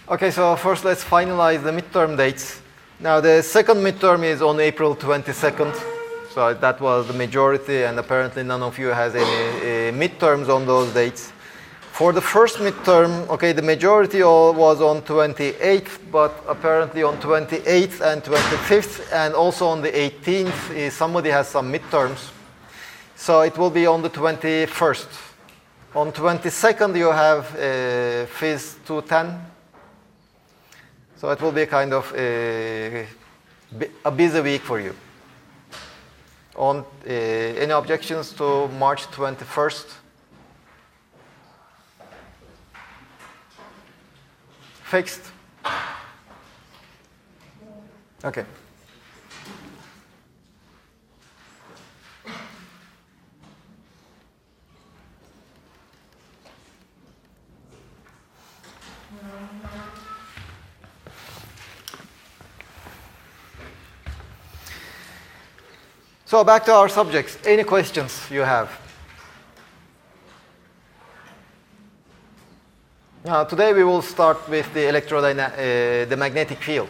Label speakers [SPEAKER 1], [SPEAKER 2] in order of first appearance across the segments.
[SPEAKER 1] Okay, so first let's finalize the midterm dates. Now the second midterm is on April 22nd. So that was the majority, and apparently none of you has any midterms on those dates. For the first midterm, okay, the majority was on 28th, but apparently on 28th and 25th, and also on the 18th, somebody has some midterms. So it will be on the 21st. On 22nd, you have phys202. So it will be kind of a busy week for you. On any objections to March 21st? Fixed? Okay. So back to our subjects. Any questions you have? Now today we will start with the the magnetic field.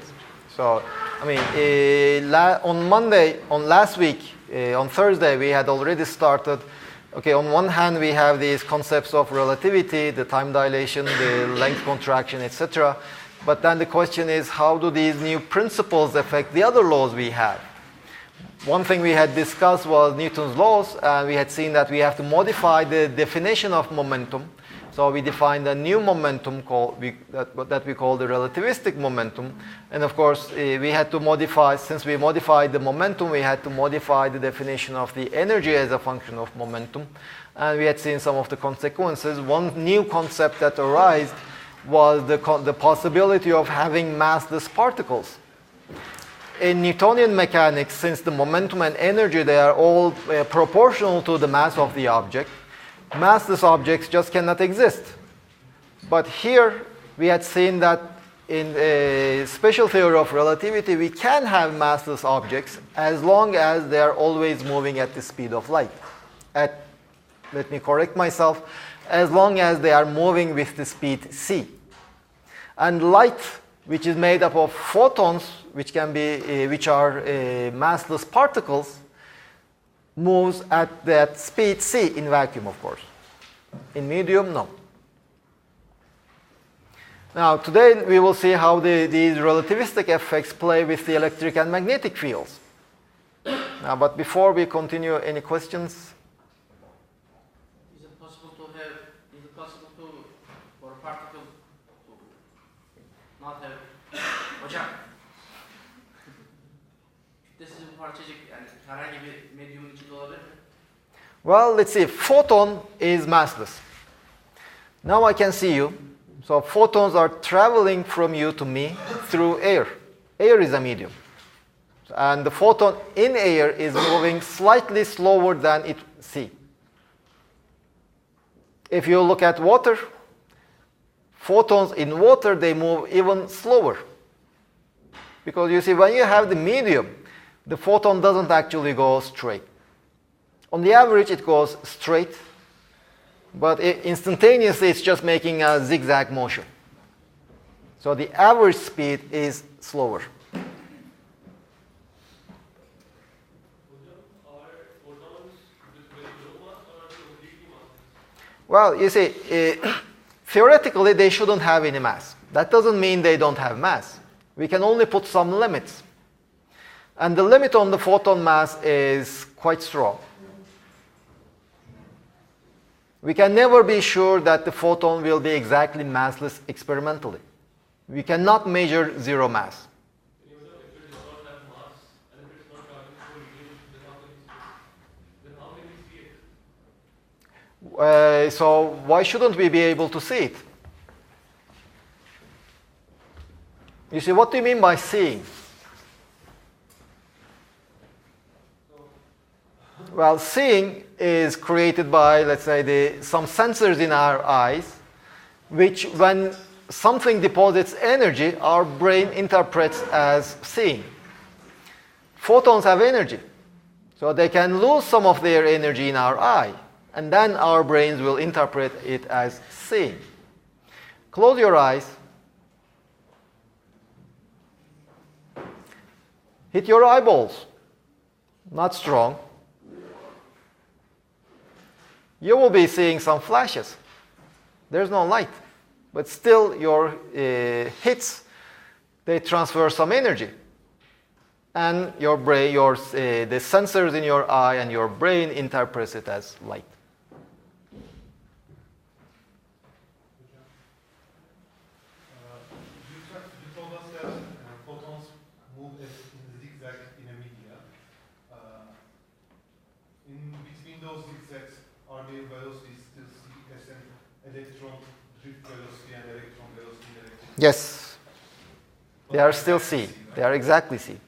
[SPEAKER 1] So I mean, on last week, on Thursday, we had already started. Okay, on one hand we have these concepts of relativity, the time dilation, the length contraction, etc. But then the question is, how do these new principles affect the other laws we have? One thing we had discussed was Newton's laws, and we had seen that we have to modify the definition of momentum. So we defined a new momentum that we call the relativistic momentum. And of course, we had to modify, since we modified the momentum, we had to modify the definition of the energy as a function of momentum. And we had seen some of the consequences. One new concept that arose was the possibility of having massless particles. In Newtonian mechanics, since the momentum and energy, they are all proportional to the mass of the object, massless objects just cannot exist. But here, we had seen that in a special theory of relativity, we can have massless objects as long as they are always moving at the speed of light. Let me correct myself, as long as they are moving with the speed c. And light, which is made up of photons, which are massless particles, moves at that speed c in vacuum, of course. In medium, no. Now, today we will see how these relativistic effects play with the electric and magnetic fields. Now, but before we continue, any questions?
[SPEAKER 2] Is it possible for a particle to not have hocam kütlesiz bir parçacık yani herhangi bir medyumun içinde olabilir mi?
[SPEAKER 1] Well, let's see. Photon is massless. Now I can see you. So photons are traveling from you to me through air. Air is a medium. And the photon in air is moving slightly slower than it c. If you look at water, photons in water, they move even slower. Because you see, when you have the medium, the photon doesn't actually go straight. On the average, it goes straight, but instantaneously, it's just making a zigzag motion. So the average speed is slower. Well, you see, theoretically, they shouldn't have any mass. That doesn't mean they don't have mass. We can only put some limits. And the limit on the photon mass is quite strong. We can never be sure that the photon will be exactly massless experimentally. We cannot measure zero mass. So why shouldn't we be able to see it? You see, what do you mean by seeing? Well, seeing is created by, let's say, some sensors in our eyes, which when something deposits energy, our brain interprets as seeing. Photons have energy, so they can lose some of their energy in our eye. and then our brains will interpret it as seeing. Close your eyes. Hit your eyeballs. Not strong. You will be seeing some flashes. There's no light. But still your hits, they transfer some energy. And your brain, the sensors in your eye and your brain interprets it as light.
[SPEAKER 3] You told us that photons move in zigzag in a media. In between those zigzags, are their velocities still C as an electron drift velocity and electron velocity in electric?
[SPEAKER 1] Yes. They are still C. They are exactly C.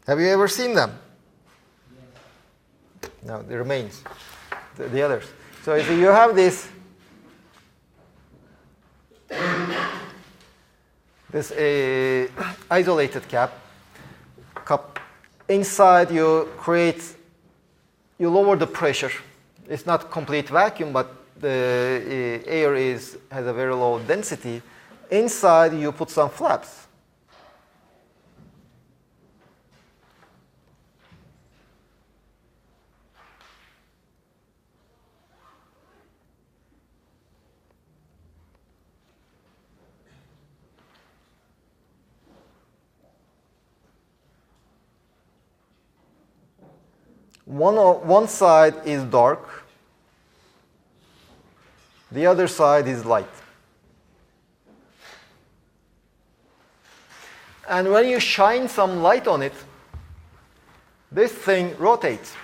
[SPEAKER 1] Have you ever seen them? No, the remains, the others. So if you have this isolated cup, inside you lower the pressure. It's not complete vacuum, but the air has a very low density. Inside you put some flaps. One side is dark, the other side is light. And when you shine some light on it, this thing rotates.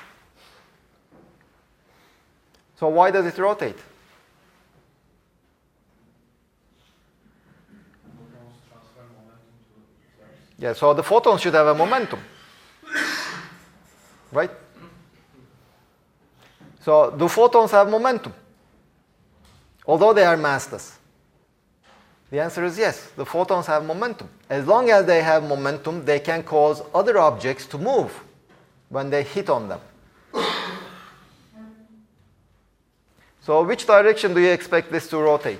[SPEAKER 1] So why does it rotate?
[SPEAKER 3] Photons transfer momentum to flaps.
[SPEAKER 1] Yeah, so the photons should have a momentum. Right? So do photons have momentum? Although they are massless. The answer is yes, the photons have momentum. As long as they have momentum, they can cause other objects to move when they hit on them. So which direction do you expect this to rotate?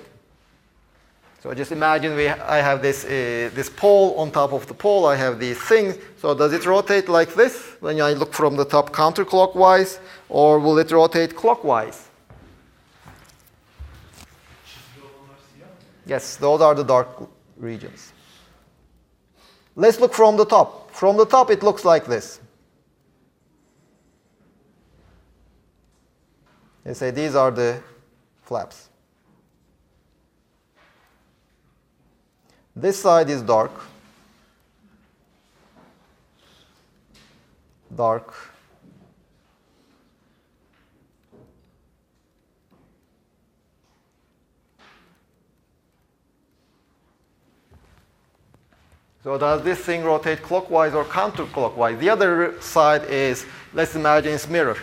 [SPEAKER 1] So just imagine I have this pole. On top of the pole I have these things. So does it rotate like this when I look from the top counterclockwise, or will it rotate clockwise? Yes, those are the dark regions. Let's look from the top. From the top it looks like this. They say these are the flaps. This side is dark. Dark. So does this thing rotate clockwise or counterclockwise? The other side is, let's imagine it's mirror.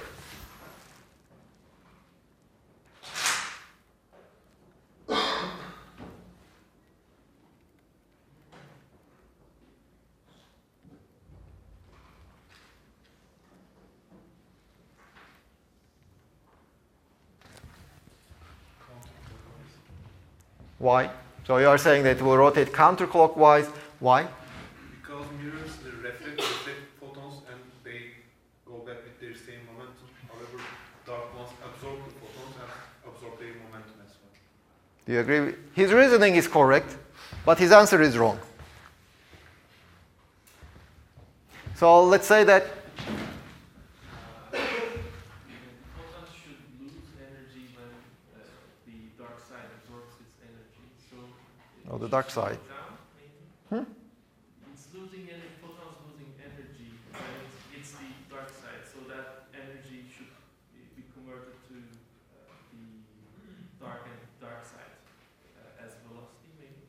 [SPEAKER 1] Why? So you are saying that it will rotate counterclockwise. Why?
[SPEAKER 3] Because mirrors reflect photons and they go back with their same momentum. However, dark ones absorb the photons and absorb their momentum as well.
[SPEAKER 1] Do you agree? His reasoning is correct, but his answer is wrong. So let's say that
[SPEAKER 4] photons should lose energy when the dark side absorbs its energy. So
[SPEAKER 1] oh, the dark side.
[SPEAKER 4] down, maybe? It's losing energy. Photons losing energy when it hits the dark side. So that energy should be converted to the dark side as velocity, maybe.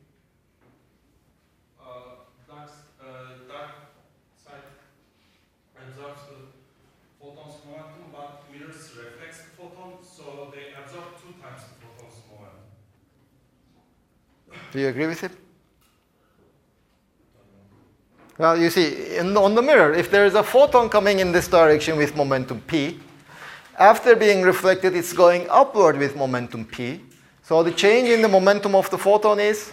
[SPEAKER 1] Do you agree with it? Well, you see, on the mirror, if there is a photon coming in this direction with momentum p, after being reflected, it's going upward with momentum p. So the change in the momentum of the photon is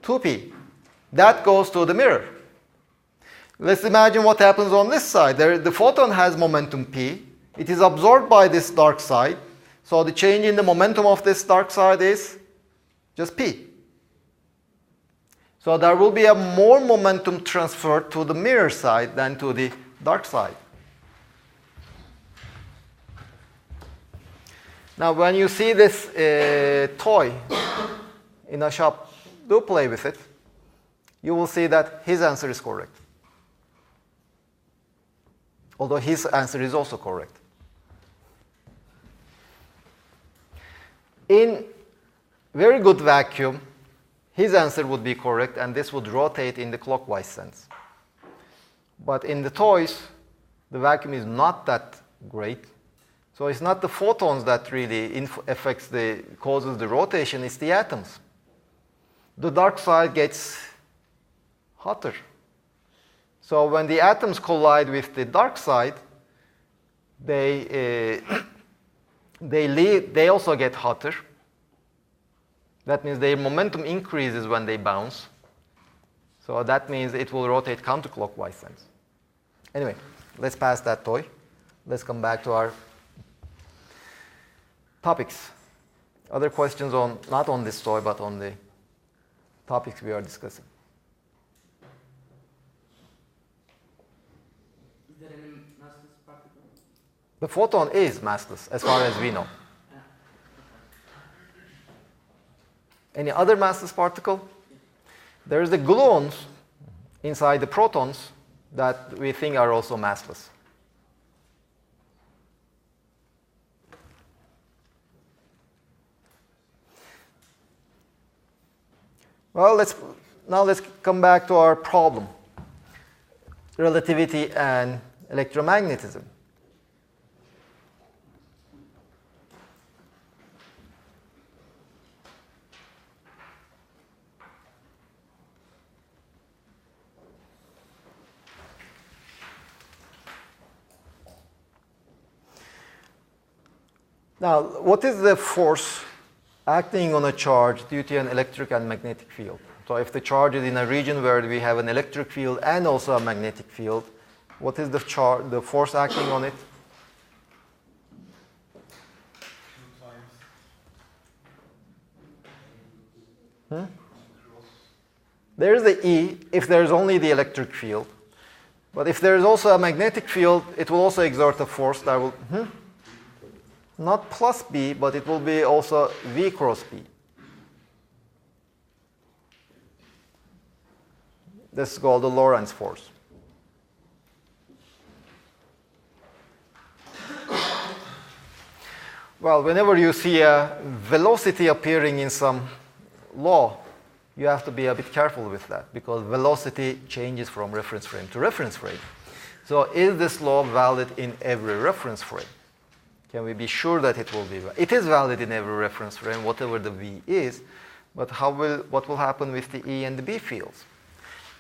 [SPEAKER 1] 2p. That goes to the mirror. Let's imagine what happens on this side. The photon has momentum p. It is absorbed by this dark side. So the change in the momentum of this dark side is just p. So there will be a more momentum transferred to the mirror side than to the dark side. Now, when you see this toy in a shop, do play with it. You will see that his answer is correct. Although his answer is also correct. In very good vacuum, his answer would be correct, and this would rotate in the clockwise sense. But in the toys, the vacuum is not that great. So it's not the photons that really causes the rotation, it's the atoms. The dark side gets hotter. So when the atoms collide with the dark side, they also get hotter. That means their momentum increases when they bounce. So that means it will rotate counterclockwise sense. Anyway, let's pass that toy. Let's come back to our topics. Other questions not on this toy, but on the topics we are discussing.
[SPEAKER 2] Is there any massless particle?
[SPEAKER 1] The photon is massless, as far as we know. Any other massless particle? There is the gluons inside the protons that we think are also massless. Well, let's come back to our problem. Relativity and electromagnetism. Now, what is the force acting on a charge due to an electric and magnetic field? So if the charge is in a region where we have an electric field and also a magnetic field, what is the force acting on it? There is the E if there is only the electric field. But if there is also a magnetic field, it will also exert a force that will... Not plus B, but it will be also V cross B. This is called the Lorentz force. Well, whenever you see a velocity appearing in some law, you have to be a bit careful with that, because velocity changes from reference frame to reference frame. So is this law valid in every reference frame? Can we be sure that it will be valid? It is valid in every reference frame, whatever the V is, but what will happen with the E and the B fields?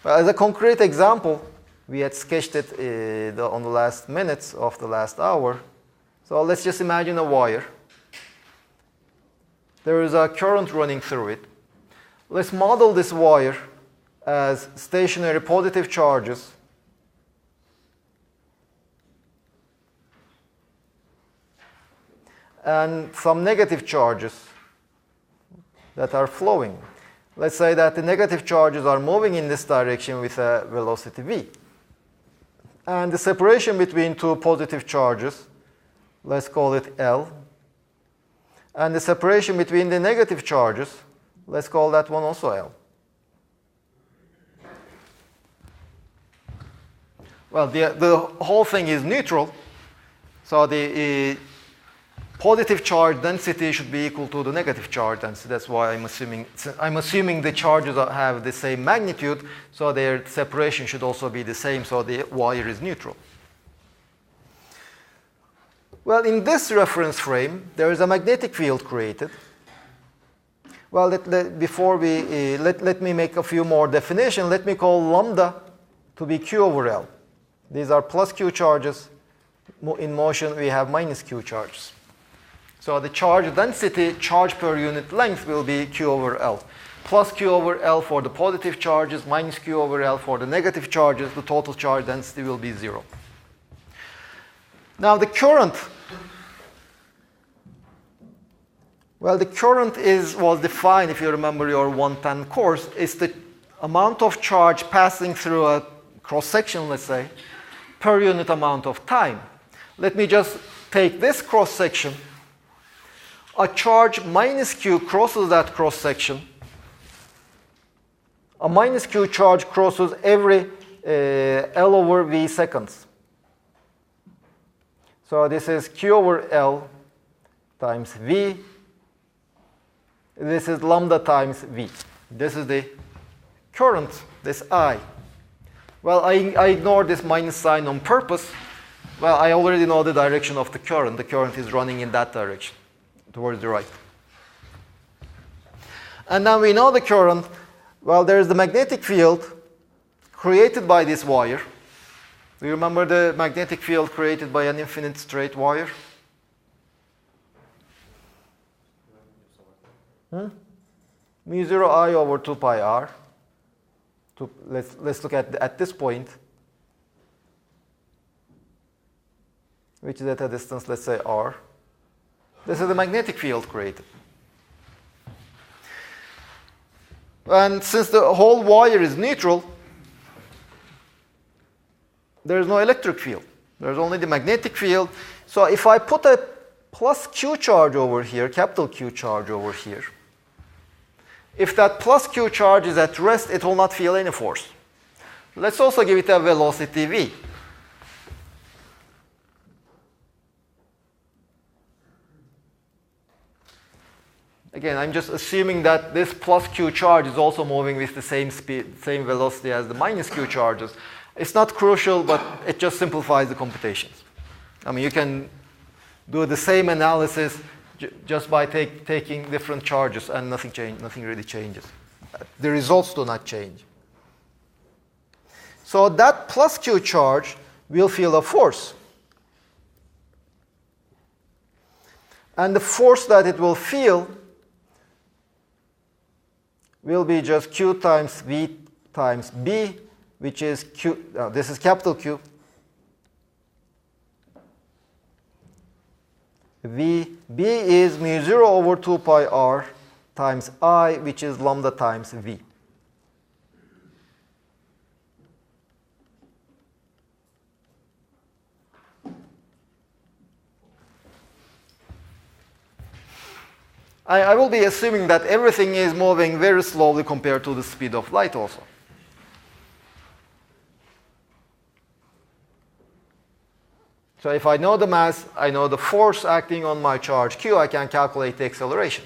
[SPEAKER 1] Well, as a concrete example, we had sketched it on the last minutes of the last hour. So let's just imagine a wire. There is a current running through it. Let's model this wire as stationary positive charges and some negative charges that are flowing. Let's say that the negative charges are moving in this direction with a velocity v. And the separation between two positive charges, let's call it L. And the separation between the negative charges, let's call that one also L. Well, the whole thing is neutral, so the positive charge density should be equal to the negative charge density. That's why I'm assuming the charges have the same magnitude, so their separation should also be the same, so the wire is neutral. Well, in this reference frame, there is a magnetic field created. Well, before we, let me make a few more definitions. Let me call lambda to be Q over L. These are plus Q charges. In motion, we have minus Q charges. So the charge density, charge per unit length, will be Q over L. Plus Q over L for the positive charges, minus Q over L for the negative charges. The total charge density will be 0. Now the current, well, the current was defined, if you remember your 110 course, is the amount of charge passing through a cross-section, let's say, per unit amount of time. Let me just take this cross-section. A charge minus Q crosses that cross-section. A minus Q charge crosses every L over V seconds. So this is Q over L times V. This is lambda times V. This is the current, this I. Well, I ignore this minus sign on purpose. Well, I already know the direction of the current. The current is running in that direction, towards the right. And now we know the current. Well, there is the magnetic field created by this wire. Do you remember the magnetic field created by an infinite straight wire? Mu 0 I over 2 pi r. Let's look at this point, which is at a distance, let's say r. This is the magnetic field created. And since the whole wire is neutral, there is no electric field. There's only the magnetic field. So if I put a plus Q charge over here, capital Q charge over here, if that plus Q charge is at rest, it will not feel any force. Let's also give it a velocity v. Again, I'm just assuming that this plus Q charge is also moving with the same speed, same velocity as the minus Q charges. It's not crucial, but it just simplifies the computations. I mean, you can do the same analysis just by taking different charges, and nothing really changes. The results do not change. So that plus Q charge will feel a force. And the force that it will feel will be just Q times V times B, which is Q, this is capital Q. B is mu 0 over 2 pi r times I, which is lambda times V. I will be assuming that everything is moving very slowly compared to the speed of light also. So if I know the mass, I know the force acting on my charge Q, I can calculate the acceleration.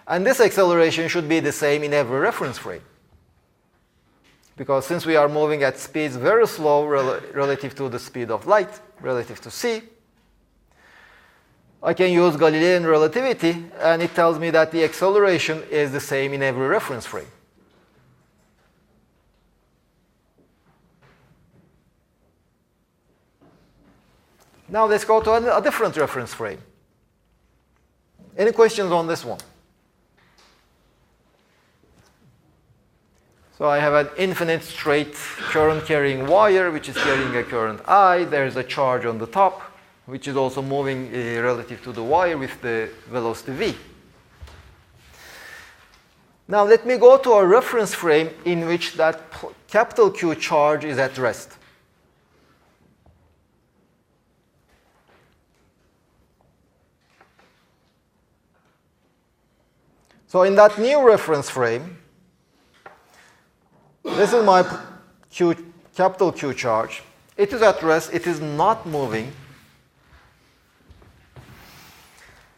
[SPEAKER 1] And this acceleration should be the same in every reference frame. Because since we are moving at speeds very slow relative to the speed of light, relative to c, I can use Galilean relativity, and it tells me that the acceleration is the same in every reference frame. Now let's go to a different reference frame. Any questions on this one? So I have an infinite straight current carrying wire which is carrying a current I. There is a charge on the top which is also moving relative to the wire with the velocity v. Now let me go to a reference frame in which that capital Q charge is at rest. So in that new reference frame, this is my capital Q charge. It is at rest. It is not moving.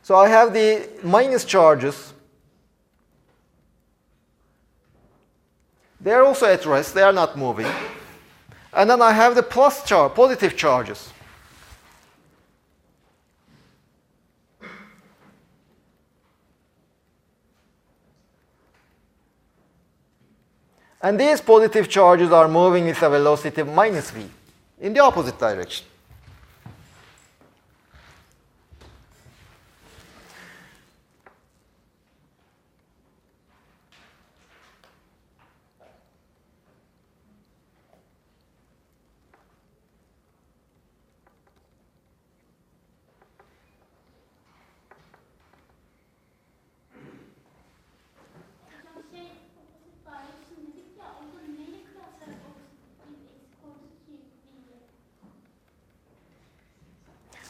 [SPEAKER 1] So I have the minus charges. They are also at rest. They are not moving. And then I have the positive charges. And these positive charges are moving with a velocity minus v in the opposite direction.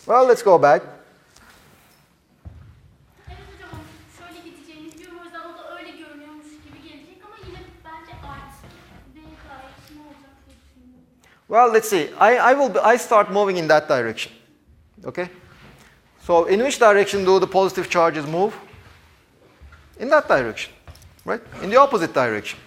[SPEAKER 1] Well, let's go back.
[SPEAKER 5] Evet hocam, şöyle gideceğini biliyorum. O yüzden o da öyle görünüyormuş gibi gelecek ama yine bence artı V gayet ne olacak diye düşünüyorum.
[SPEAKER 1] Well, let's see. I start moving in that direction. Okay? So in which direction do the positive charges move? In that direction, right? In the opposite direction.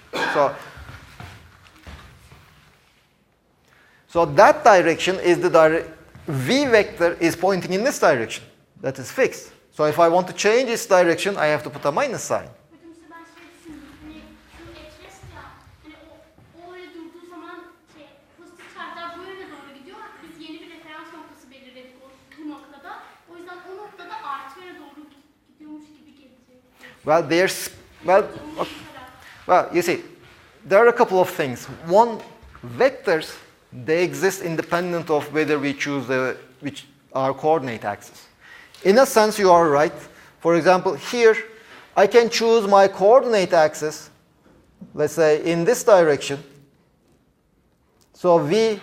[SPEAKER 1] So that direction is the v vector is pointing in this direction. That is fixed. So if I want to change its direction, I have to put a minus sign.
[SPEAKER 5] Hocam işte ben şey düşündüm. Hani şu etrest ya, hani o öyle durduğu zaman pozitif çarjlar bu yöne doğru gidiyor. Biz yeni bir referans noktası belirledik bu noktada. O yüzden o noktada artı yöne doğru gidiyormuş gibi gelecek.
[SPEAKER 1] Well, you see, there are a couple of things. One, vectors, they exist independent of whether we choose our coordinate axis. In a sense, you are right. For example, here, I can choose my coordinate axis, let's say in this direction. So v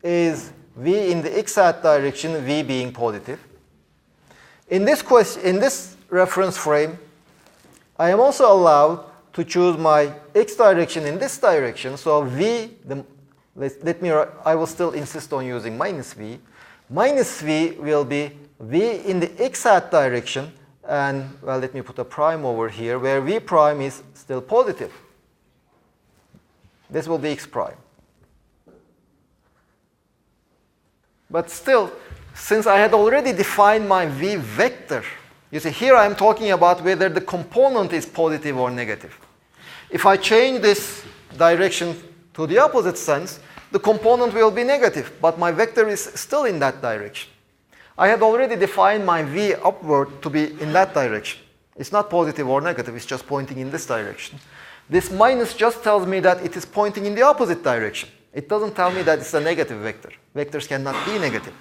[SPEAKER 1] is v in the x-hat direction, v being positive. In this reference frame, I am also allowed to choose my x direction in this direction. So v, I will still insist on using minus v. Minus v will be v in the x-hat direction, and well, let me put a prime over here, where v prime is still positive. This will be x prime. But still, since I had already defined my v vector, you see, here I am talking about whether the component is positive or negative. If I change this direction to the opposite sense, the component will be negative, but my vector is still in that direction. I had already defined my v upward to be in that direction. It's not positive or negative, it's just pointing in this direction. This minus just tells me that it is pointing in the opposite direction. It doesn't tell me that it's a negative vector. Vectors cannot be negative.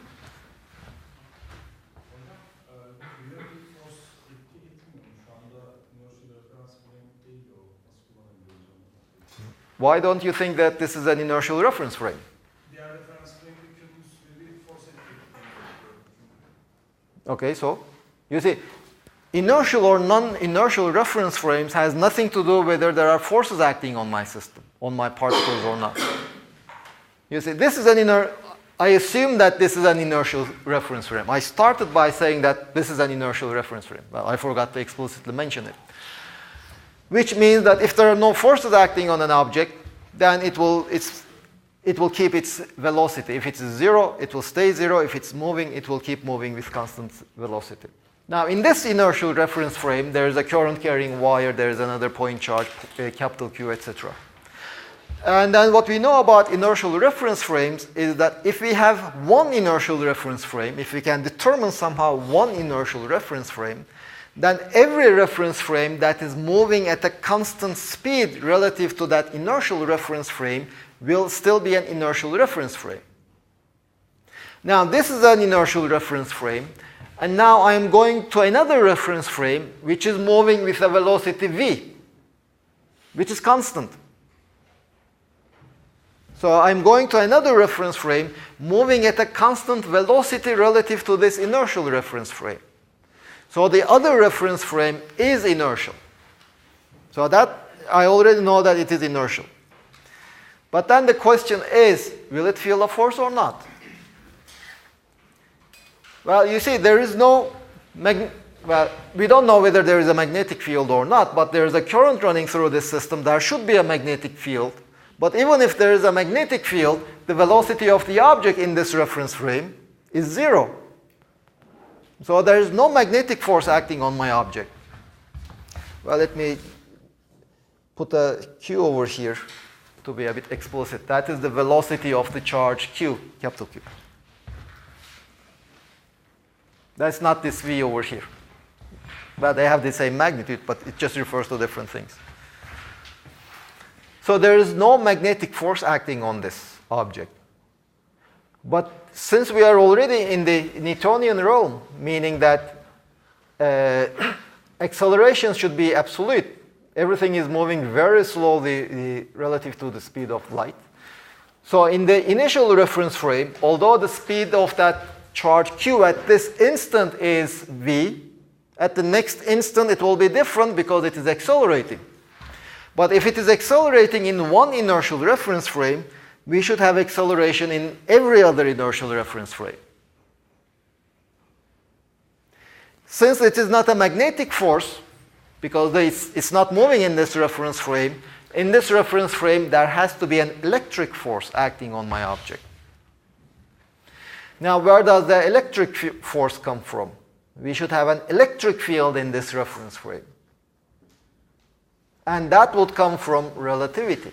[SPEAKER 1] Why don't you think that this is an inertial reference frame? Okay, so you see, inertial or non-inertial reference frames has nothing to do whether there are forces acting on my system, on my particles or not. You see, this is I assume that this is an inertial reference frame. I started by saying that this is an inertial reference frame. Well, I forgot to explicitly mention it. Which means that if there are no forces acting on an object, then it will keep its velocity. If it's zero, it will stay zero. If it's moving, it will keep moving with constant velocity. Now, in this inertial reference frame, there is a current carrying wire, there is another point charge, capital Q, etc. And then what we know about inertial reference frames is that if we have one inertial reference frame, if we can determine somehow one inertial reference frame, then every reference frame that is moving at a constant speed relative to that inertial reference frame will still be an inertial reference frame. Now, this is an inertial reference frame, and now I am going to another reference frame which is moving with a velocity v, which is constant. So I'm going to another reference frame moving at a constant velocity relative to this inertial reference frame. So the other reference frame is inertial. So that I already know that it is inertial. But then the question is, will it feel a force or not? Well, you see, there is no we don't know whether there is a magnetic field or not, but there is a current running through this system. There should be a magnetic field. But even if there is a magnetic field, the velocity of the object in this reference frame is zero. So there is no magnetic force acting on my object. Well, let me put a Q over here. to be a bit explicit. That is the velocity of the charge Q, capital Q. That's not this V over here. But they have the same magnitude, but it just refers to different things. So there is no magnetic force acting on this object. But since we are already in the Newtonian realm, meaning that acceleration should be absolute, everything is moving very slowly relative to the speed of light. So in the initial reference frame, although the speed of that charge Q at this instant is V, at the next instant it will be different because it is accelerating. But if it is accelerating in one inertial reference frame, we should have acceleration in every other inertial reference frame. Since it is not a magnetic force, because it's not moving in this reference frame, in this reference frame there has to be an electric force acting on my object. Now, where does the electric force come from? We should have an electric field in this reference frame. And that would come from relativity.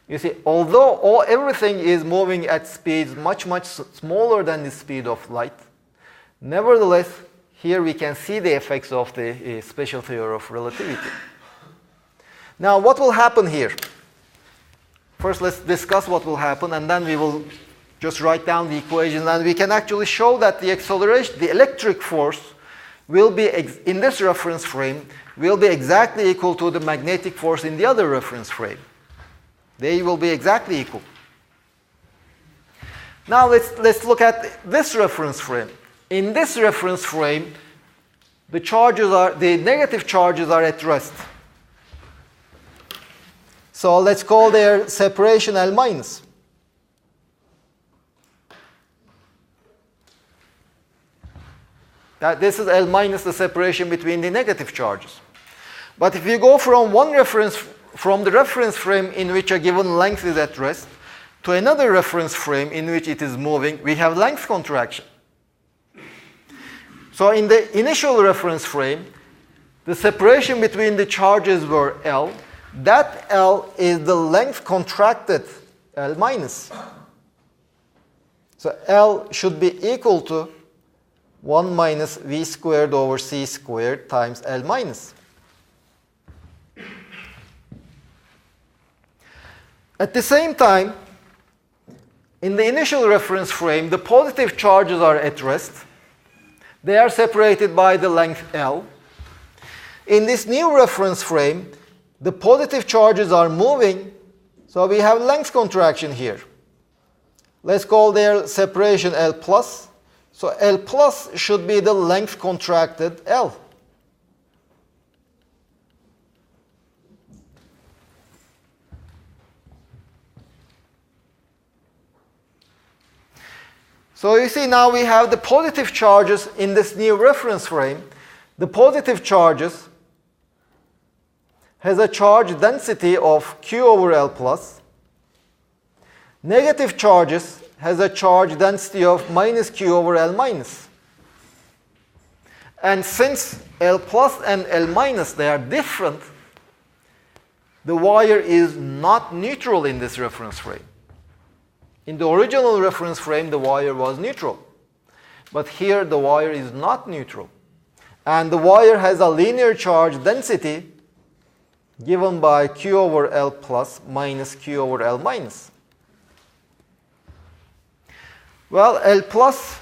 [SPEAKER 1] You see, although everything is moving at speeds much, much smaller than the speed of light, nevertheless, here we can see the effects of the special theory of relativity. Now, what will happen here? First, let's discuss what will happen, and then we will just write down the equations, and we can actually show that the acceleration, the electric force, will be, in this reference frame, will be exactly equal to the magnetic force in the other reference frame. They will be exactly equal. Now let's look at this reference frame. In this reference frame, the negative charges are at rest. So let's call their separation L minus. This is L minus the separation between the negative charges. But if you go from the reference frame in which a given length is at rest to another reference frame in which it is moving, we have length contraction. So in the initial reference frame, the separation between the charges were L. That L is the length contracted, L minus. So L should be equal to 1 minus V squared over C squared times L minus. At the same time, in the initial reference frame, the positive charges are at rest. They are separated by the length L. In this new reference frame, the positive charges are moving, so we have length contraction here. Let's call their separation L plus. So L plus should be the length contracted L. So you see now we have the positive charges in this new reference frame. The positive charges has a charge density of Q over L plus. Negative charges has a charge density of minus Q over L minus. And since L plus and L minus, they are different, the wire is not neutral in this reference frame. In the original reference frame, the wire was neutral. But here, the wire is not neutral. And the wire has a linear charge density given by Q over L plus minus Q over L minus. Well, L plus,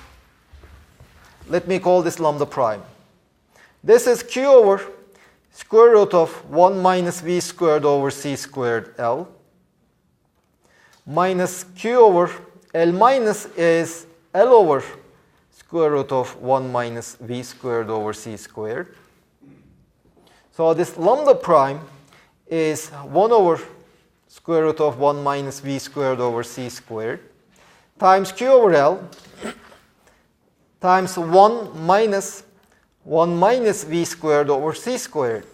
[SPEAKER 1] let me call this lambda prime. This is Q over square root of 1 minus V squared over C squared L minus Q over L minus is L over square root of 1 minus V squared over C squared. So this lambda prime is 1 over square root of 1 minus V squared over C squared times Q over L times 1 minus V squared over C squared.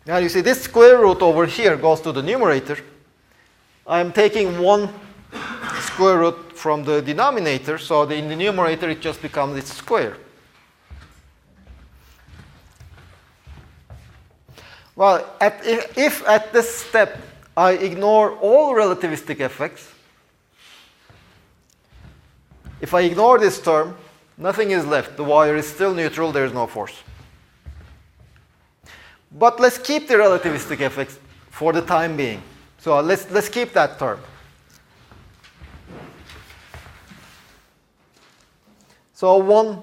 [SPEAKER 1] Now you see this square root over here goes to the numerator. I'm taking 1 square root from the denominator, so in the numerator it just becomes its square. Well, if at this step I ignore all relativistic effects, if I ignore this term, nothing is left. The wire is still neutral, there is no force. But let's keep the relativistic effects for the time being. So let's keep that term. So 1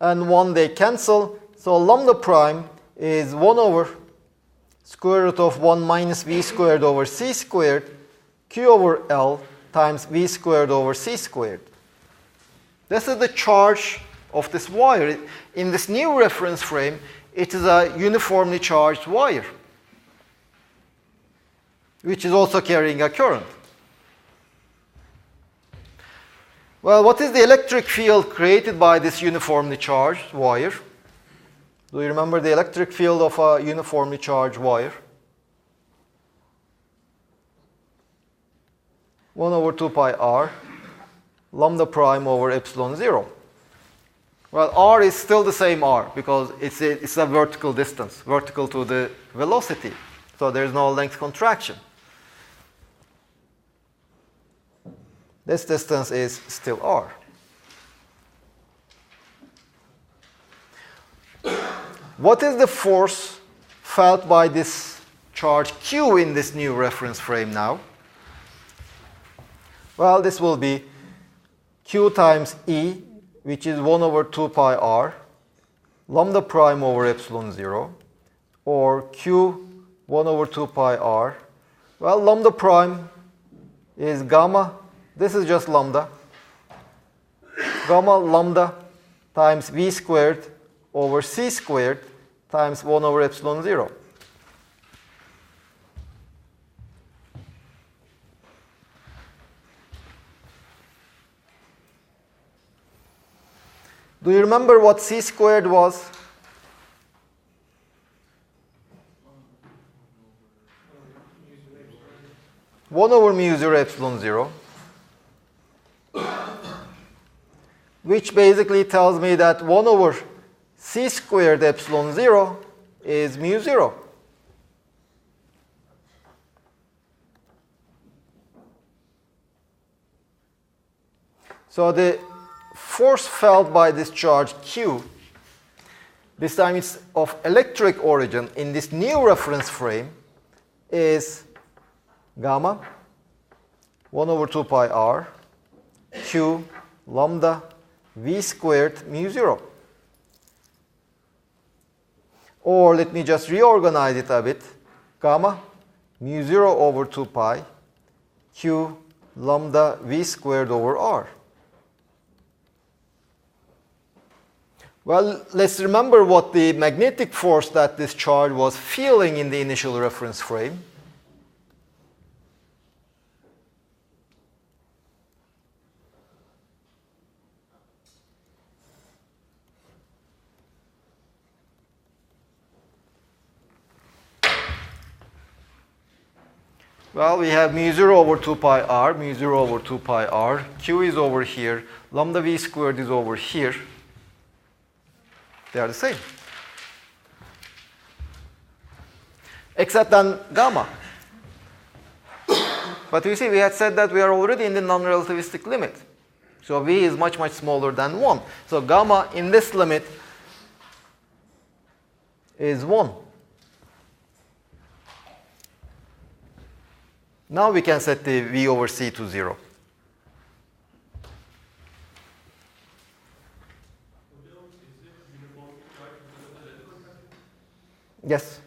[SPEAKER 1] and 1, they cancel. So lambda prime is 1 over square root of 1 minus v squared over c squared q over L times v squared over c squared. This is the charge of this wire. In this new reference frame, it is a uniformly charged wire, which is also carrying a current. Well, what is the electric field created by this uniformly charged wire? Do you remember the electric field of a uniformly charged wire? 1 over 2 pi r, lambda prime over epsilon 0. Well, r is still the same r because it's a vertical distance, vertical to the velocity. So there's no length contraction. This distance is still r. What is the force felt by this charge q in this new reference frame now? Well, this will be q times E, which is 1 over 2 pi r, lambda prime over epsilon 0, or q 1 over 2 pi r. Well, lambda prime is gamma. This is just lambda. Gamma lambda times v squared over c squared times 1 over epsilon 0. Do you remember what c squared was? One over mu 0 epsilon 0, which basically tells me that 1 over c squared epsilon 0 is mu 0. So the force felt by this charge q, this time it's of electric origin in this new reference frame, is gamma 1 over 2 pi r q lambda v squared mu 0. Or let me just reorganize it a bit. Gamma mu 0 over 2 pi q lambda v squared over r. Well, let's remember what the magnetic force that this charge was feeling in the initial reference frame. Well, we have mu 0 over 2 pi r, mu 0 over 2 pi r, q is over here, lambda v squared is over here. They are the same. Except then gamma. But you see, we had said that we are already in the non-relativistic limit. So v is much, much smaller than 1. So gamma in this limit is 1. Now we can set the v over c to 0. Yes.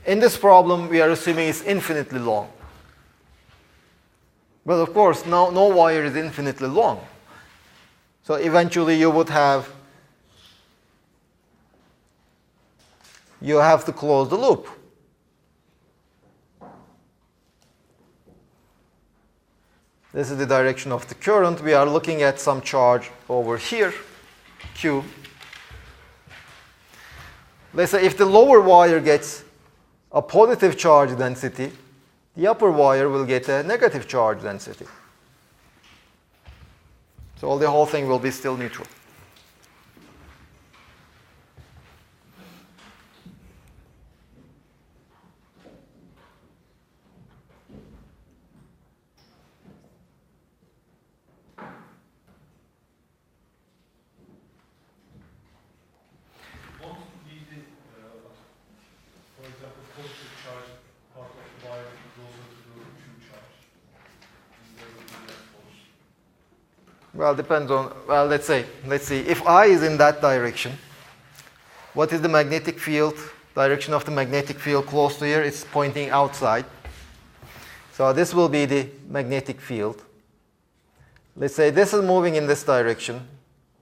[SPEAKER 1] In this problem, we are assuming it's infinitely long. But of course, no wire is infinitely long. So eventually you would have to close the loop. This is the direction of the current. We are looking at some charge over here, Q. Let's say if the lower wire gets a positive charge density, the upper wire will get a negative charge density. So the whole thing will be still neutral. Well, depends on, well, let's see. If I is in that direction, what is the magnetic field? Direction of the magnetic field close to here, it's pointing outside. So this will be the magnetic field. Let's say this is moving in this direction,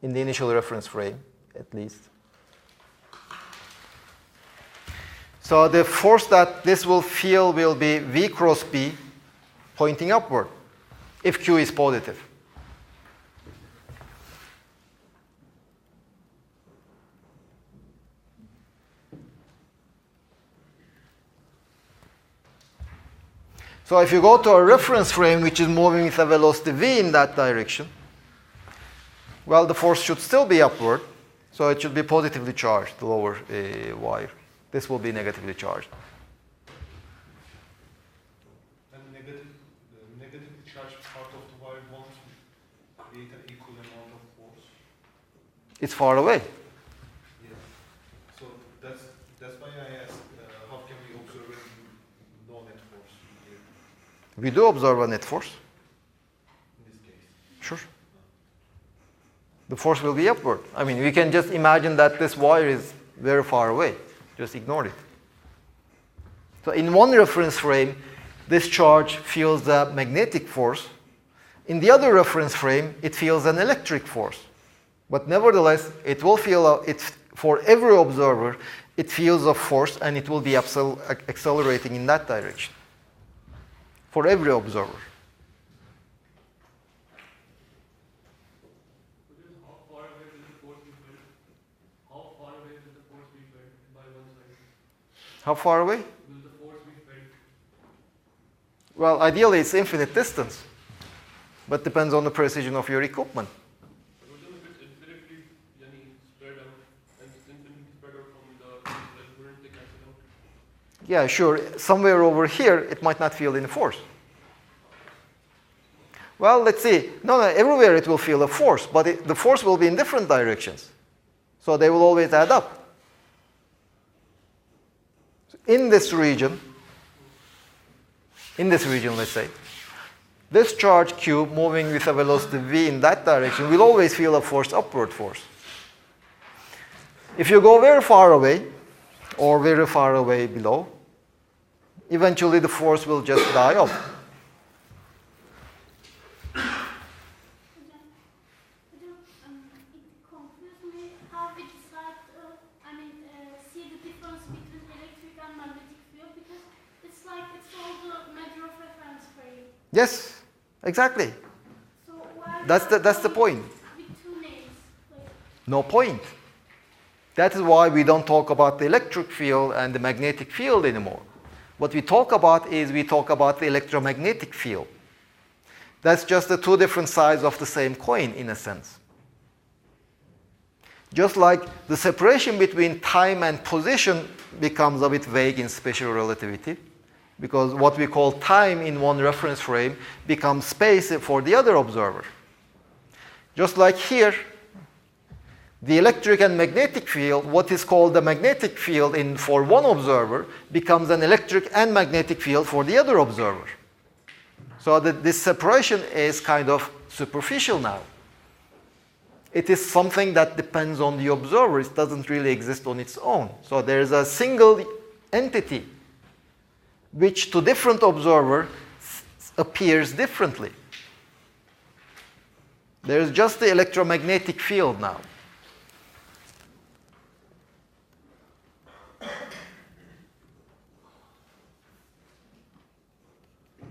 [SPEAKER 1] in the initial reference frame, at least. So the force that this will feel will be V cross B, pointing upward, if Q is positive. So if you go to a reference frame which is moving with a velocity v in that direction, well, the force should still be upward, so it should be positively charged, the lower wire. This will be negatively charged.
[SPEAKER 3] And the negatively charged part of the wire won't create an equal amount of force.
[SPEAKER 1] It's far away.
[SPEAKER 3] Yeah. So that's why I asked, how can we observe a no net force here
[SPEAKER 1] We do observe a net force.
[SPEAKER 3] in this case?
[SPEAKER 1] Sure. The force will be upward. I mean, we can just imagine that this wire is very far away. Just ignore it. So in one reference frame, this charge feels the magnetic force. In the other reference frame, it feels an electric force. But nevertheless, it will feel, for every observer, it feels a force and it will be accelerating in that direction. For every observer.
[SPEAKER 4] How far away will the force be felt? How far away will the force be felt by one side?
[SPEAKER 1] How far away?
[SPEAKER 4] Will the force be felt?
[SPEAKER 1] Well, ideally, it's infinite distance. But depends on the precision of your equipment.
[SPEAKER 4] If it's infinitely spread out and it's infinitely spread out from the wouldn't they cancel out?
[SPEAKER 1] Yeah, sure. Somewhere over here, it might not feel any force. Well, let's see. No, everywhere it will feel a force, but the force will be in different directions. So they will always add up. In this region, let's say, this charge Q moving with a velocity v in that direction will always feel a force, upward force. If you go very far away, or very far away below, eventually the force will just die off.
[SPEAKER 5] It confused me how we decide, see the difference between electric and magnetic field, because it's like it's all the matter of reference frame.
[SPEAKER 1] Yes, exactly.
[SPEAKER 5] So why
[SPEAKER 1] That's the point.
[SPEAKER 5] with two names? Like,
[SPEAKER 1] No point. That is why we don't talk about the electric field and the magnetic field anymore. What we talk about is the electromagnetic field. That's just the two different sides of the same coin, in a sense. Just like the separation between time and position becomes a bit vague in special relativity, because what we call time in one reference frame becomes space for the other observer. Just like here, the electric and magnetic field, what is called the magnetic field for one observer, becomes an electric and magnetic field for the other observer. So this separation is kind of superficial now. It is something that depends on the observer. It doesn't really exist on its own. So there is a single entity which to different observer appears differently. There is just the electromagnetic field now.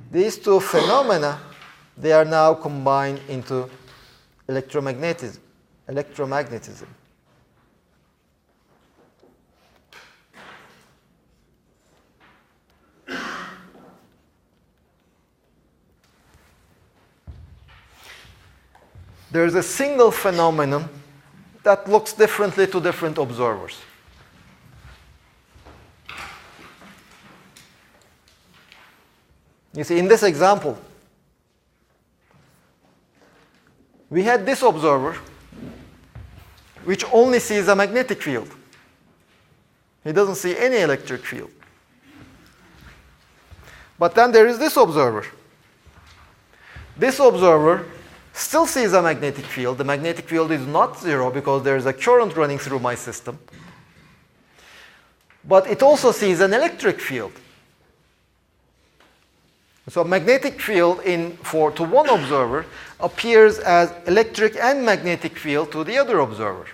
[SPEAKER 1] These two phenomena, they are now combined into electromagnetism. There is a single phenomenon that looks differently to different observers. You see, in this example, we had this observer which only sees a magnetic field. He doesn't see any electric field. But then there is this observer. This observer still sees a magnetic field. The magnetic field is not zero because there is a current running through my system. But it also sees an electric field. So magnetic field to one observer appears as electric and magnetic field to the other observer.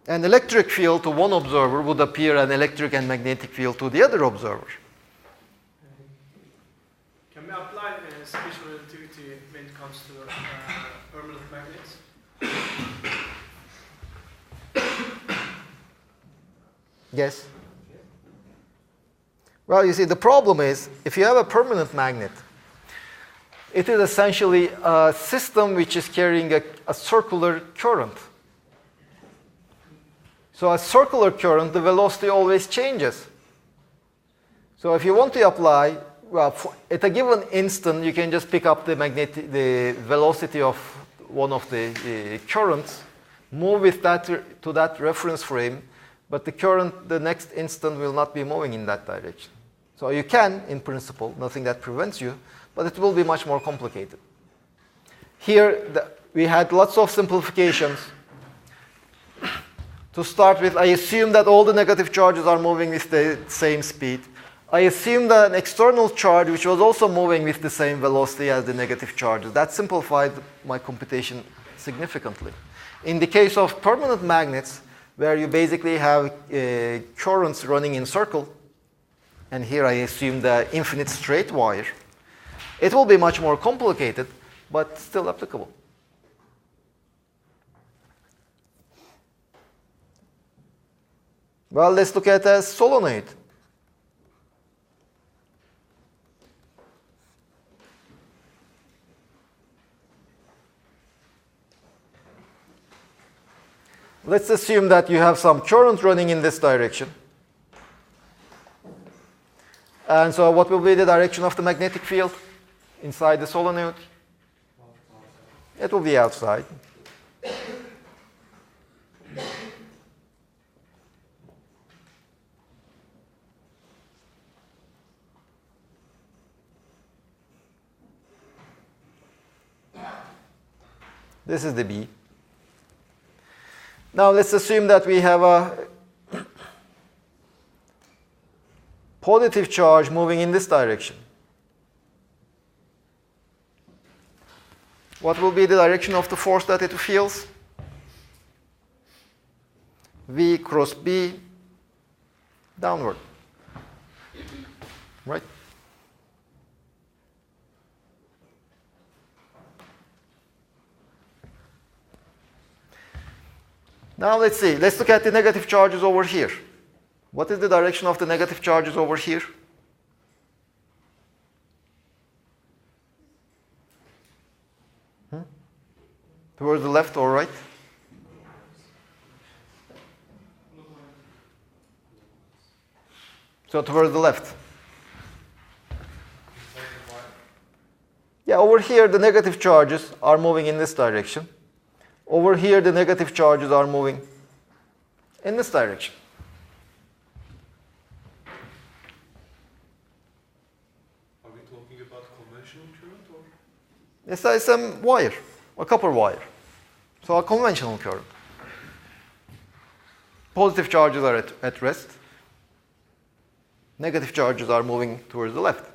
[SPEAKER 1] An electric field to one observer would appear an electric and magnetic field to the other observer.
[SPEAKER 6] Can we apply special relativity when it comes to permanent magnets?
[SPEAKER 1] Yes? Well, you see, the problem is, if you have a permanent magnet, it is essentially a system which is carrying a circular current. So a circular current, the velocity always changes. So if you want to apply, well, at a given instant, you can just pick up the velocity of one of the currents, move with that to that reference frame, but the current the next instant will not be moving in that direction. So you can, in principle, nothing that prevents you, but it will be much more complicated. Here, we had lots of simplifications. To start with, I assume that all the negative charges are moving with the same speed. I assume that an external charge, which was also moving with the same velocity as the negative charges. That simplified my computation significantly. In the case of permanent magnets, where you basically have currents running in circle, and here I assume the infinite straight wire, it will be much more complicated, but still applicable. Well, let's look at a solenoid. Let's assume that you have some current running in this direction. And so what will be the direction of the magnetic field inside the solenoid? It will be outside. This is the B. Now let's assume that we have a positive charge moving in this direction. What will be the direction of the force that it feels? V cross B, downward. Right? Now let's see. Let's look at the negative charges over here. What is the direction of the negative charges over here? Towards the left or right? So towards the left. Yeah, over here the negative charges are moving in this direction. Over here, the negative charges are moving in this direction.
[SPEAKER 3] Are we talking about conventional current or?
[SPEAKER 1] Yes, that is a wire, a copper wire. So a conventional current. Positive charges are at rest. Negative charges are moving towards the left.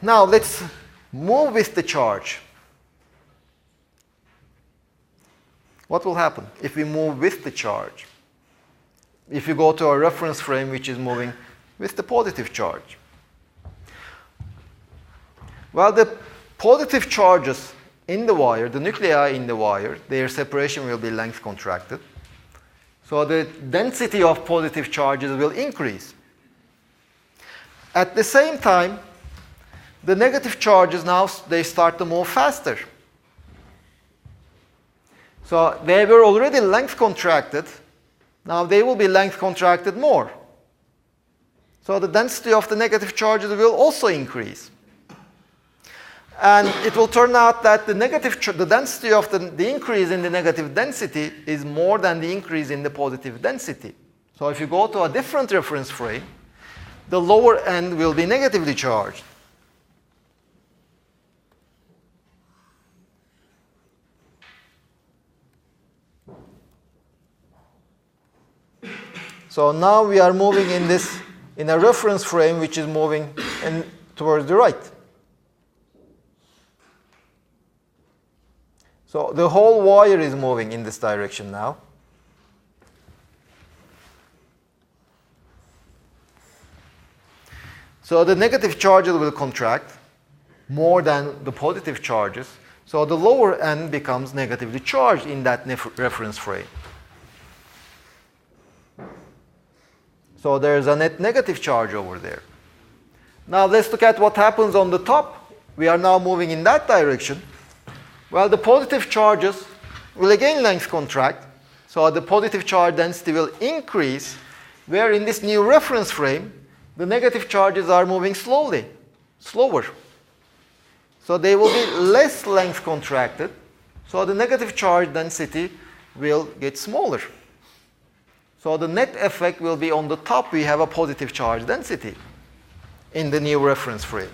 [SPEAKER 1] Now let's move with the charge. What will happen if we move with the charge? If you go to a reference frame which is moving with the positive charge? Well, the positive charges in the wire, the nuclei in the wire, their separation will be length contracted. So the density of positive charges will increase. At the same time, the negative charges now, they start to move faster. So they were already length contracted. Now they will be length contracted more. So the density of the negative charges will also increase. And it will turn out that the density of the increase in the negative density is more than the increase in the positive density. So if you go to a different reference frame, the lower end will be negatively charged. So now we are moving in a reference frame which is moving towards the right. So the whole wire is moving in this direction now. So the negative charges will contract more than the positive charges. So the lower end becomes negatively charged in that reference frame. So there's a net negative charge over there. Now let's look at what happens on the top. We are now moving in that direction. Well, the positive charges will again length contract. So the positive charge density will increase, where in this new reference frame, the negative charges are moving slower. So they will be less length contracted. So the negative charge density will get smaller. So the net effect will be on the top, we have a positive charge density in the new reference frame.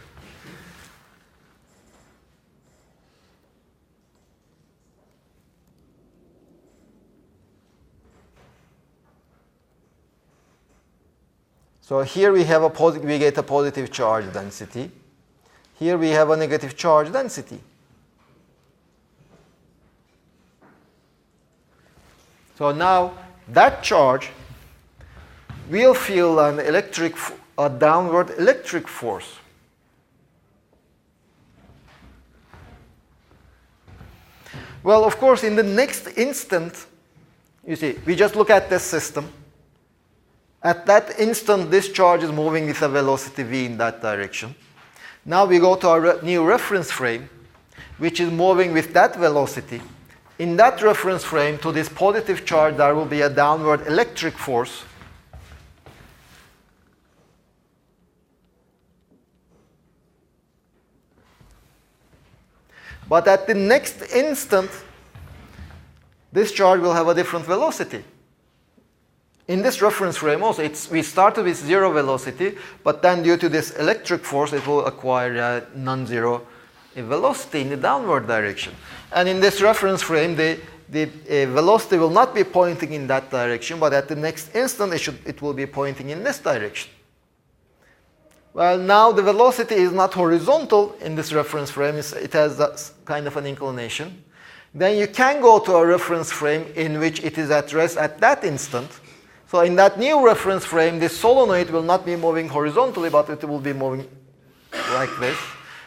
[SPEAKER 1] So here we have we get a positive charge density. Here we have a negative charge density. So now that charge will feel a downward electric force. Well, of course, in the next instant, you see, we just look at this system. At that instant, this charge is moving with a velocity v in that direction. Now we go to our new reference frame, which is moving with that velocity. In that reference frame, to this positive charge, there will be a downward electric force. But at the next instant, this charge will have a different velocity. In this reference frame also, we started with zero velocity, but then due to this electric force, it will acquire a non-zero velocity in the downward direction. And in this reference frame, the velocity will not be pointing in that direction, but at the next instant, it will be pointing in this direction. Well, now the velocity is not horizontal in this reference frame. It has that kind of an inclination. Then you can go to a reference frame in which it is at rest at that instant. So in that new reference frame, this solenoid will not be moving horizontally, but it will be moving like this.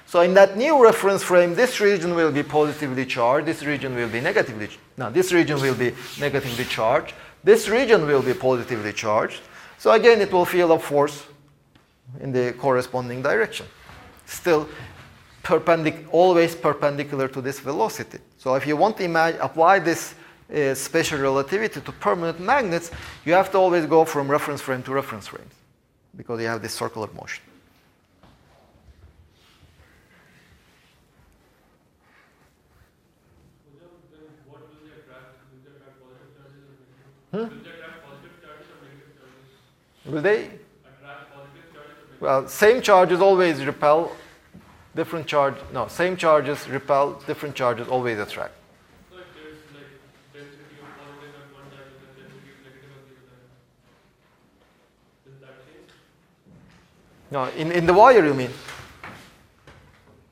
[SPEAKER 1] So in that new reference frame, this region will be positively charged. This region will be negatively charged. Now, this region will be negatively charged. This region will be positively charged. So again, it will feel a force in the corresponding direction. Still, always perpendicular to this velocity. So if you want to apply this special relativity to permanent magnets, you have to always go from reference frame to reference frame, because you have this circular motion.
[SPEAKER 4] What will they attract? Will they attract positive charges or negative? Will they attract positive charges or negative charges?
[SPEAKER 1] Will they?
[SPEAKER 4] Attract positive charges or negative?
[SPEAKER 1] Well, same charges always repel, different charge. No, same charges repel, different charges always attract.
[SPEAKER 4] So if there's like density of positive at one time and then density of negative at the other time, does that change?
[SPEAKER 1] No, in the wire you mean?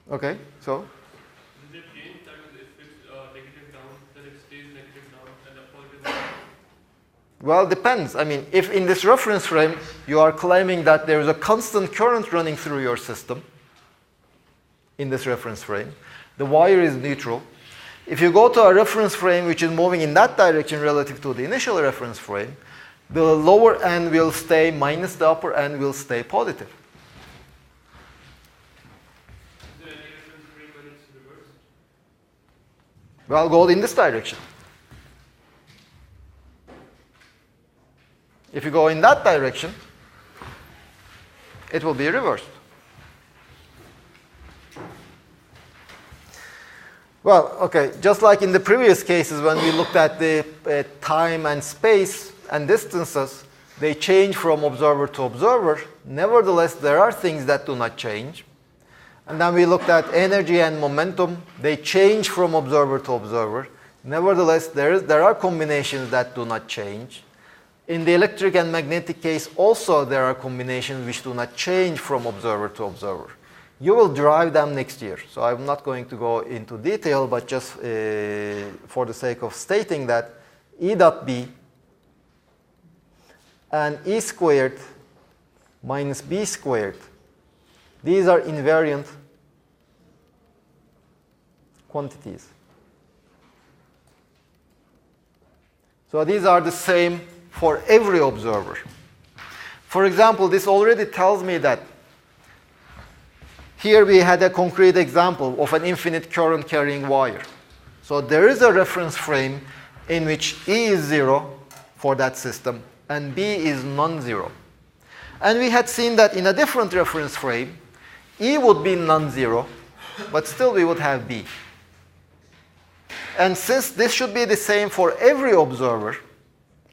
[SPEAKER 1] Okay, so?
[SPEAKER 4] Does it change? That is, if it's negative down, then it stays negative down and the positive up?
[SPEAKER 1] Well, depends. I mean, if in this reference frame you are claiming that there is a constant current running through your system, in this reference frame, the wire is neutral. If you go to a reference frame which is moving in that direction relative to the initial reference frame, the lower end will stay minus the upper end will stay positive.
[SPEAKER 4] Is there any reference frame when it's reversed?
[SPEAKER 1] Well, go in this direction. If you go in that direction, it will be reversed. Well, okay, just like in the previous cases when we looked at the time and space and distances, They change from observer to observer. Nevertheless, there are things that do not change. And then we looked at energy and momentum. They change from observer to observer. Nevertheless, there are combinations that do not change. In the electric and magnetic case also, there are combinations which do not change from observer to observer. You will drive them next year. So I'm not going to go into detail, but just for the sake of stating that E dot B and E squared minus B squared, these are invariant quantities. So these are the same for every observer. For example, this already tells me that here we had a concrete example of an infinite current carrying wire. So there is a reference frame in which E is 0 for that system and B is non-zero. And we had seen that in a different reference frame, E would be non-zero, but still we would have B. And since this should be the same for every observer,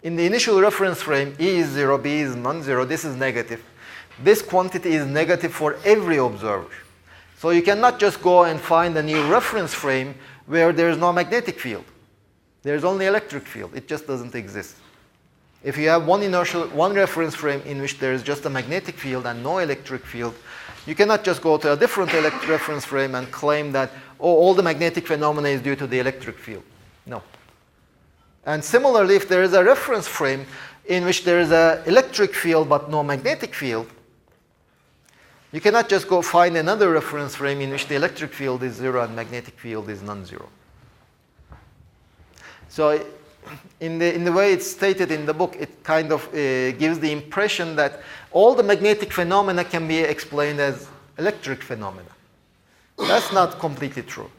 [SPEAKER 1] in the initial reference frame, E is 0, B is non-zero, this is negative. This quantity is negative for every observer. So you cannot just go and find a new reference frame where there is no magnetic field. There is only electric field. It just doesn't exist. If you have one reference frame in which there is just a magnetic field and no electric field, you cannot just go to a different reference frame and claim that, oh, all the magnetic phenomena is due to the electric field. No. And similarly, if there is a reference frame in which there is an electric field but no magnetic field, you cannot just go find another reference frame in which the electric field is 0 and magnetic field is non-zero. So in the way it's stated in the book, it kind of gives the impression that all the magnetic phenomena can be explained as electric phenomena. That's not completely true.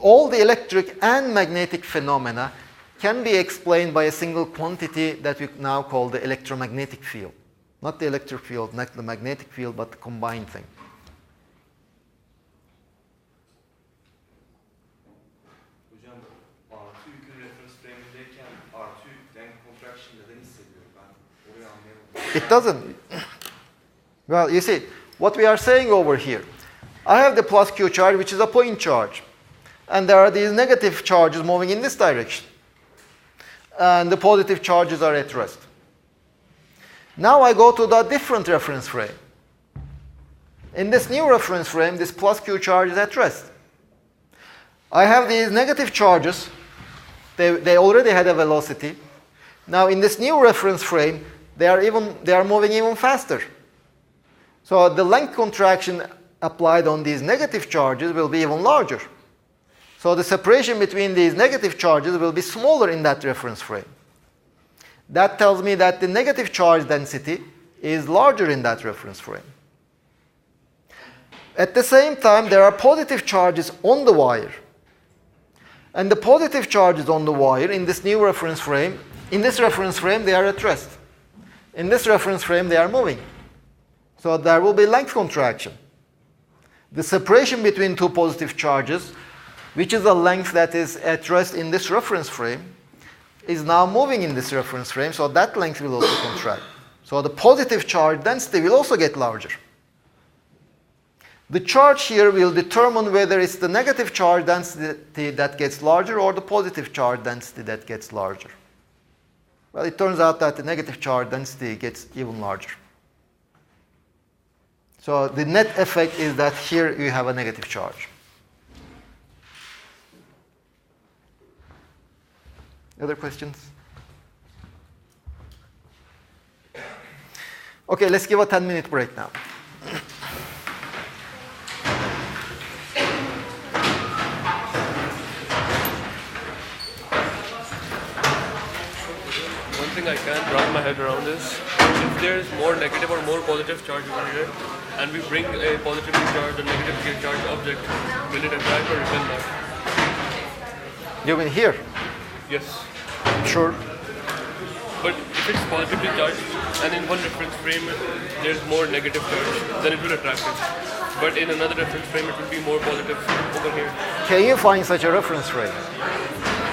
[SPEAKER 1] All the electric and magnetic phenomena can be explained by a single quantity that we now call the electromagnetic field. Not the electric field, not the magnetic field, but the combined thing.
[SPEAKER 7] Hocam, artı yükün reference frame'indeyken artı yükten contraction neden hissediyorum ben? Orayı anlayamadım.
[SPEAKER 1] It doesn't. Well, you see, what we are saying over here, I have the plus Q charge, which is a point charge. And there are these negative charges moving in this direction. And the positive charges are at rest. Now I go to the different reference frame. In this new reference frame, this plus Q charge is at rest. I have these negative charges. They already had a velocity. Now in this new reference frame, they are moving even faster. So the length contraction applied on these negative charges will be even larger. So the separation between these negative charges will be smaller in that reference frame. That tells me that the negative charge density is larger in that reference frame. At the same time, there are positive charges on the wire. And the positive charges on the wire in this new reference frame, in this reference frame, they are at rest. In this reference frame, they are moving. So there will be length contraction. The separation between two positive charges, which is a length that is at rest in this reference frame, is now moving in this reference frame, so that length will also contract. So the positive charge density will also get larger. The charge here will determine whether it's the negative charge density that gets larger or the positive charge density that gets larger. Well, it turns out that the negative charge density gets even larger. So the net effect is that here you have a negative charge. Other questions? Okay, let's give a 10-minute break now.
[SPEAKER 4] One thing I can't wrap my head around is if there is more negative or more positive charge over here, and we bring a positively charged or negatively charged object, will it attract or repel that?
[SPEAKER 1] You mean here?
[SPEAKER 4] Yes.
[SPEAKER 1] Sure.
[SPEAKER 4] But if it's positively charged and in one reference frame there's more negative charge, then it will attract it. But in another reference frame it will be more positive over here.
[SPEAKER 1] Can you find such a reference frame?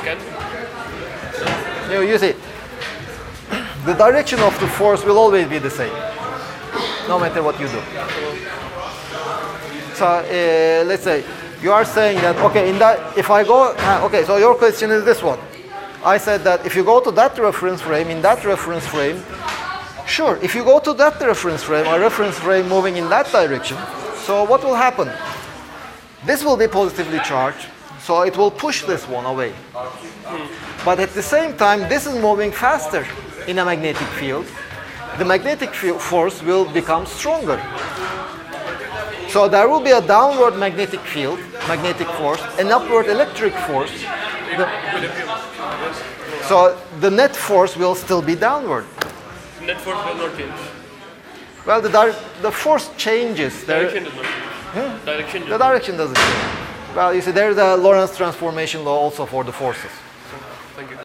[SPEAKER 4] Can we?
[SPEAKER 1] You see, the direction of the force will always be the same, no matter what you do. So let's say you are saying that, okay, in that, if I go, okay, so your question is this one. I said that if you go to that reference frame, in that reference frame, sure, if you go to that reference frame, a reference frame moving in that direction, so what will happen? This will be positively charged, so it will push this one away. But at the same time, this is moving faster in a magnetic field. The magnetic force will become stronger. So there will be a downward magnetic field, magnetic force, an upward electric force. So the net force will still be downward.
[SPEAKER 8] Net force will not change.
[SPEAKER 1] Well, the force changes.
[SPEAKER 8] Direction does not change. Direction
[SPEAKER 1] The direction doesn't change. Well, you see, there's a Lorentz transformation law also for the forces.
[SPEAKER 8] Thank you.